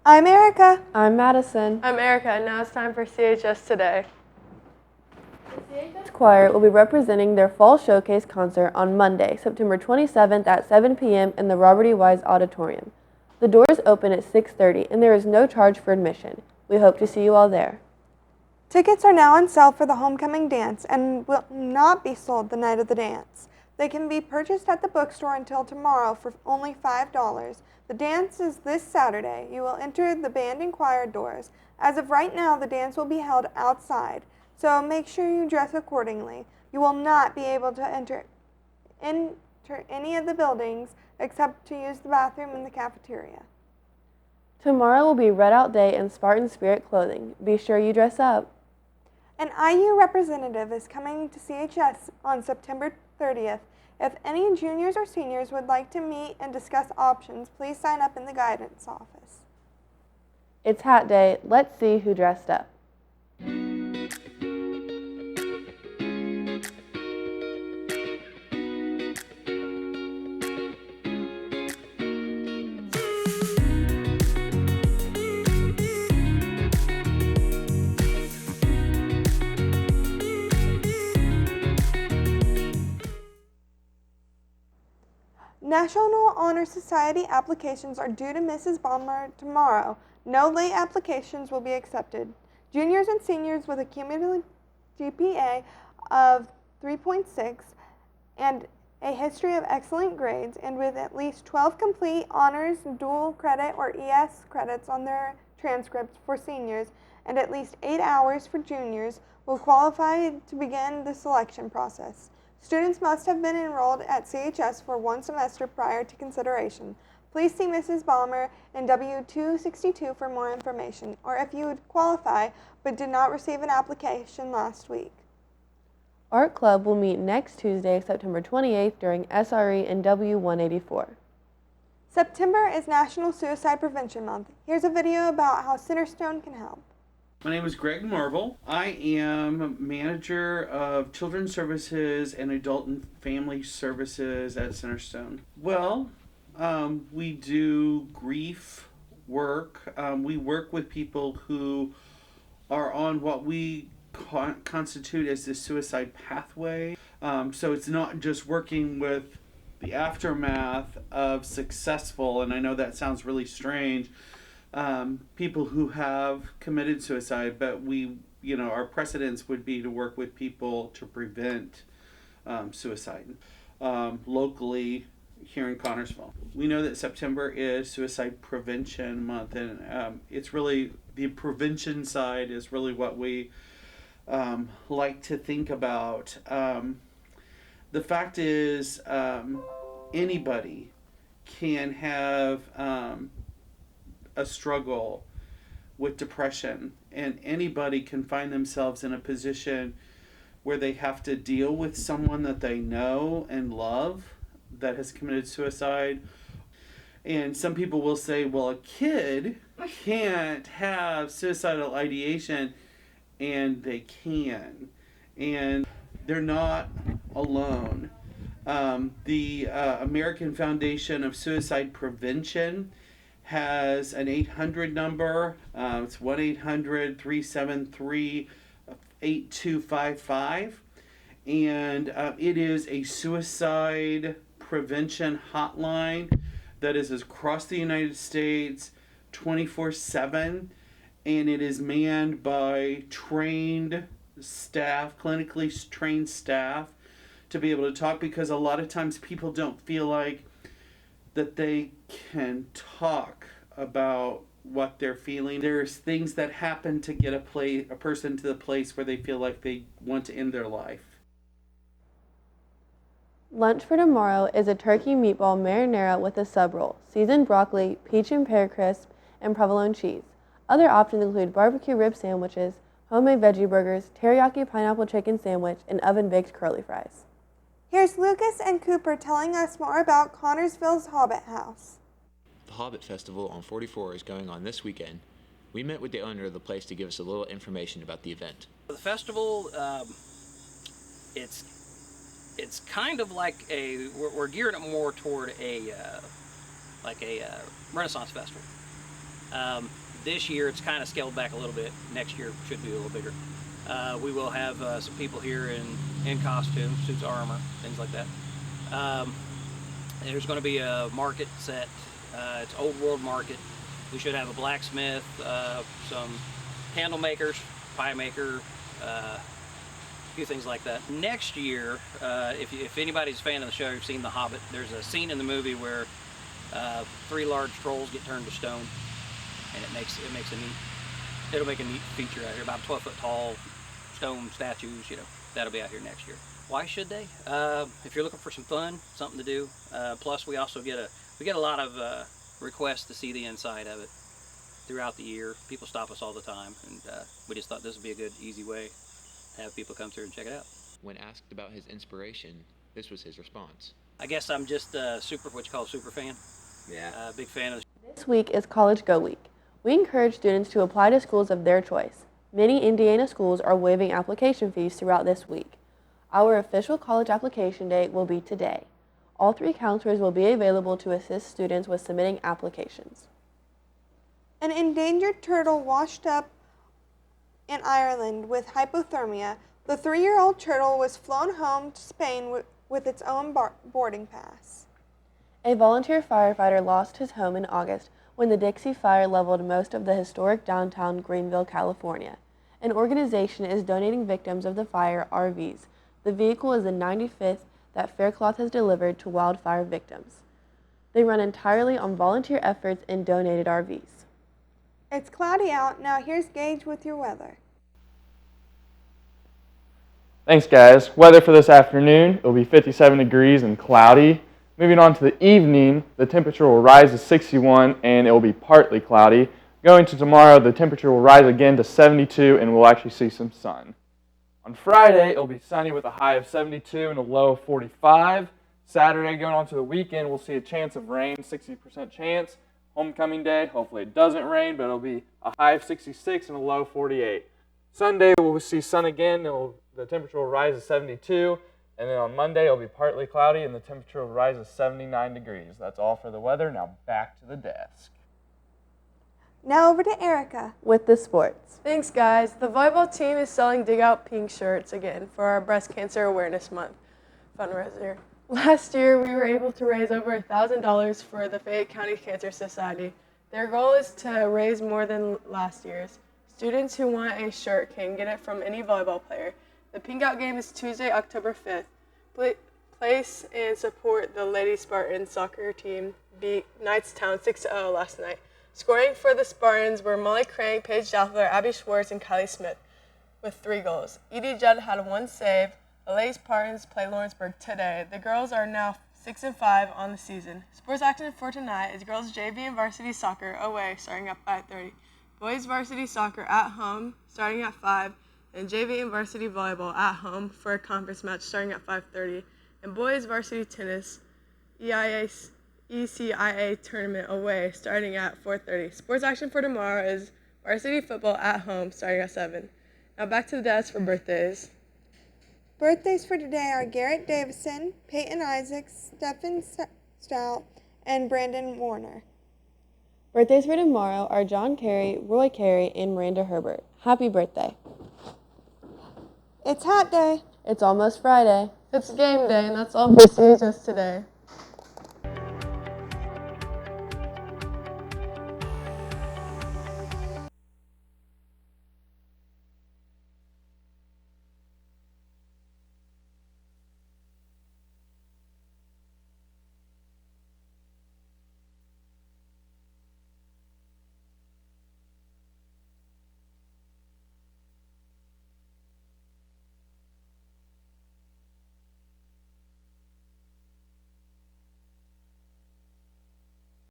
I'm Erica. I'm Madison. I'm Erica, and now it's time for CHS Today. The CHS Choir will be representing their Fall Showcase concert on Monday, September 27th at 7 p.m. in the Robert E. Wise Auditorium. The doors open at 6:30 and there is no charge for admission. We hope to see you all there. Tickets are now on sale for the homecoming dance and will not be sold the night of the dance. They can be purchased at the bookstore until tomorrow for only $5. The dance is this Saturday. You will enter the band and choir doors. As of right now, the dance will be held outside, so make sure you dress accordingly. You will not be able to enter any of the buildings except to use the bathroom in the cafeteria. Tomorrow will be Red Out Day in Spartan Spirit clothing. Be sure you dress up. An IU representative is coming to CHS on September 30th. If any juniors or seniors would like to meet and discuss options, please sign up in the guidance office. It's Hat Day. Let's see who dressed up. National Honor Society applications are due to Mrs. Balmer tomorrow. No late applications will be accepted. Juniors and seniors with a cumulative GPA of 3.6 and a history of excellent grades and with at least 12 complete honors, dual credit, or ES credits on their transcripts for seniors and at least 8 hours for juniors will qualify to begin the selection process. Students must have been enrolled at CHS for 1 semester prior to consideration. Please see Mrs. Balmer in W262 for more information, or if you would qualify but did not receive an application last week. Art Club will meet next Tuesday, September 28th during SRE in W184. September is National Suicide Prevention Month. Here's a video about how Centerstone can help. My name is Greg Marble. I am manager of Children's Services and Adult and Family Services at Centerstone. Well, we do grief work. We work with people who are on what we constitute as the suicide pathway. So it's not just working with the aftermath of successful, and I know that sounds really strange, people who have committed suicide, but our precedence would be to work with people to prevent suicide locally here in Connersville. We know that September is Suicide Prevention Month, and it's really the prevention side is really what we like to think about. The fact is, anybody can have a struggle with depression, and anybody can find themselves in a position where they have to deal with someone that they know and love that has committed suicide. And some people will say, well, a kid can't have suicidal ideation, and they can, and they're not alone. The American Foundation of Suicide Prevention has an 800 number. It's 1-800-373-8255. And it is a suicide prevention hotline that is across the United States 24/7. And it is manned by trained staff, clinically trained staff, to be able to talk, because a lot of times people don't feel like that they can talk about what they're feeling. There's things that happen to get a person to the place where they feel like they want to end their life. Lunch for tomorrow is a turkey meatball marinara with a sub roll, seasoned broccoli, peach and pear crisp, and provolone cheese. Other options include barbecue rib sandwiches, homemade veggie burgers, teriyaki pineapple chicken sandwich, and oven-baked curly fries. Here's Lucas and Cooper telling us more about Connersville's Hobbit House. The Hobbit Festival on 44 is going on this weekend. We met with the owner of the place to give us a little information about the event. The festival, it's kind of like we're gearing it more toward a Renaissance festival. This year it's kind of scaled back a little bit. Next year should be a little bigger. We will have some people here in costume, suits of armor, things like that. There's going to be a market set. It's Old World Market. We should have a blacksmith, some candle makers, pie maker, a few things like that. Next year, if anybody's a fan of the show, you've seen The Hobbit. There's a scene in the movie where 3 large trolls get turned to stone, and it'll make a neat feature out here. About 12 foot tall stone statues. That'll be out here next year. Why should they? If you're looking for some fun, something to do. Plus, we also get a lot of requests to see the inside of it throughout the year. People stop us all the time, and we just thought this would be a good, easy way to have people come through and check it out. When asked about his inspiration, this was his response. I guess I'm just what you call a super fan. Yeah. Big fan of. This week is College Go Week. We encourage students to apply to schools of their choice. Many Indiana schools are waiving application fees throughout this week. Our official college application date will be today. All 3 counselors will be available to assist students with submitting applications. An endangered turtle washed up in Ireland with hypothermia. The 3-year-old turtle was flown home to Spain with its own boarding pass. A volunteer firefighter lost his home in August when the Dixie Fire leveled most of the historic downtown Greenville, California. An organization is donating victims of the fire RVs. The vehicle is the 95th that Faircloth has delivered to wildfire victims. They run entirely on volunteer efforts and donated RVs. It's cloudy out. Now here's Gage with your weather. Thanks, guys. Weather for this afternoon, it will be 57 degrees and cloudy. Moving on to the evening, the temperature will rise to 61 and it will be partly cloudy. Going to tomorrow, the temperature will rise again to 72 and we'll actually see some sun. On Friday, it will be sunny with a high of 72 and a low of 45. Saturday, going on to the weekend, we'll see a chance of rain, 60% chance. Homecoming day, hopefully it doesn't rain, but it'll be a high of 66 and a low of 48. Sunday, we'll see sun again. The temperature will rise to 72. And then on Monday, it'll be partly cloudy and the temperature will rise to 79 degrees. That's all for the weather. Now back to the desk. Now over to Erica with the sports. Thanks, guys. The volleyball team is selling Dig Out Pink shirts again for our Breast Cancer Awareness Month fundraiser. Last year, we were able to raise over $1,000 for the Fayette County Cancer Society. Their goal is to raise more than last year's. Students who want a shirt can get it from any volleyball player. The Pink Out game is Tuesday, October 5th. Place and support the Lady Spartans soccer team beat Knightstown 6-0 last night. Scoring for the Spartans were Molly Crank, Paige Daffler, Abby Schwartz, and Kylie Smith with 3 goals. Edie Judd had 1 save. The Lady Spartans play Lawrenceburg today. The girls are now 6-5 on the season. Sports action for tonight is girls JV and varsity soccer away starting at 5:30. Boys varsity soccer at home starting at 5. And JV and varsity volleyball at home for a conference match starting at 5:30. And boys varsity tennis ECIA tournament away starting at 4:30. Sports action for tomorrow is varsity football at home starting at 7. Now back to the desk for birthdays. Birthdays for today are Garrett Davison, Peyton Isaacs, Stephen Stout, and Brandon Warner. Birthdays for tomorrow are John Carey, Roy Carey, and Miranda Herbert. Happy birthday. It's hat day. It's almost Friday. It's game day, and that's all for CHS Today.